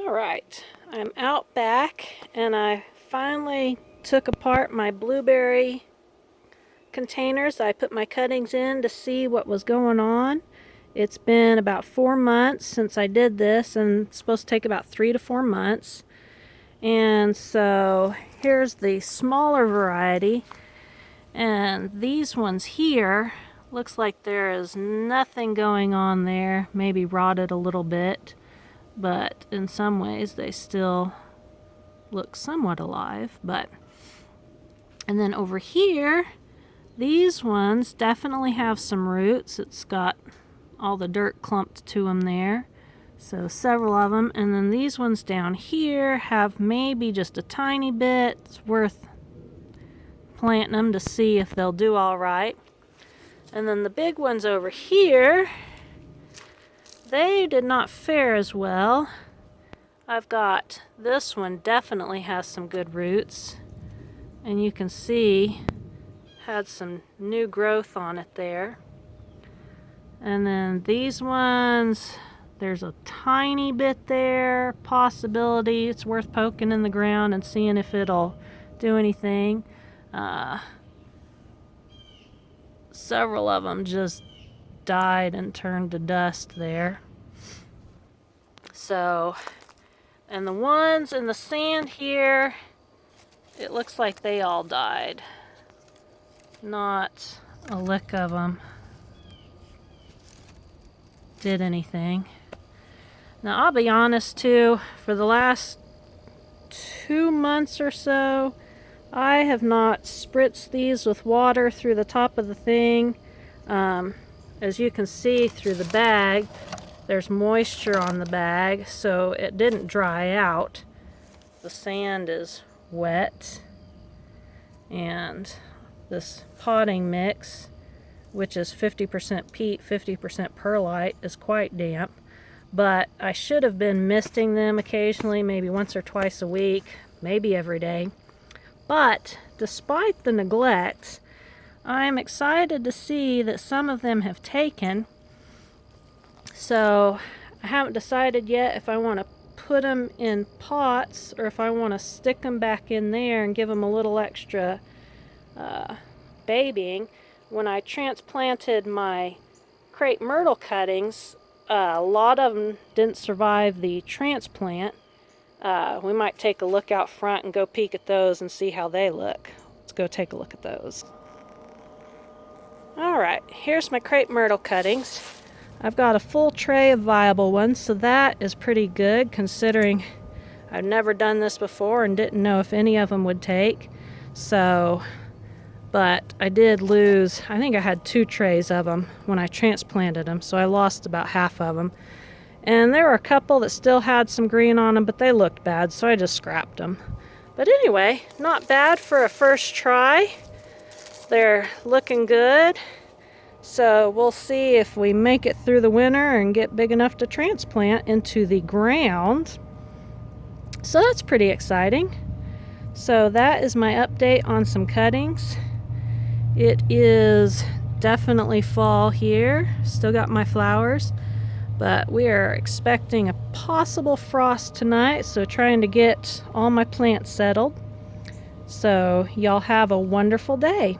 Alright, I'm out back and I finally took apart my blueberry containers I put my cuttings in to see what was going on. It's been about 4 months since I did this, and it's supposed to take about 3 to 4 months. And so here's the smaller variety, and these ones here, looks like there is nothing going on there, maybe rotted a little bit, but in some ways they still look somewhat alive. And then over here, these ones definitely have some roots. It's got all the dirt clumped to them there, so several of them. And then these ones down here have maybe just a tiny bit. It's worth planting them to see if they'll do all right. And then the big ones over here, they did not fare as well. I've got this one definitely has some good roots, and you can see had some new growth on it there. And then these ones, there's a tiny bit there, possibility. It's worth poking in the ground and seeing if it'll do anything. Several of them just died and turned to dust there. So, and the ones in the sand here, it looks like they all died. Not a lick of them did anything. Now I'll be honest too, for the last 2 months or so, I have not spritzed these with water through the top of the thing. As you can see through the bag, there's moisture on the bag, so it didn't dry out. The sand is wet, and this potting mix, which is 50% peat, 50% perlite, is quite damp. But I should have been misting them occasionally, maybe once or twice a week, maybe every day. But despite the neglect, I'm excited to see that some of them have taken. So I haven't decided yet if I want to put them in pots or if I want to stick them back in there and give them a little extra babying. When I transplanted my crape myrtle cuttings, a lot of them didn't survive the transplant. We might take a look out front and go peek at those and see how they look. Let's go take a look at those. Alright, here's my crape myrtle cuttings. I've got a full tray of viable ones, so that is pretty good considering I've never done this before and didn't know if any of them would take. So, but I did lose, I think I had 2 trays of them when I transplanted them, so I lost about half of them. And there were a couple that still had some green on them, but they looked bad, so I just scrapped them. But anyway, not bad for a first try. They're looking good. So we'll see if we make it through the winter and get big enough to transplant into the ground. So that's pretty exciting. So that is my update on some cuttings. It is definitely fall here. Still got my flowers, but we are expecting a possible frost tonight, so trying to get all my plants settled. So y'all have a wonderful day.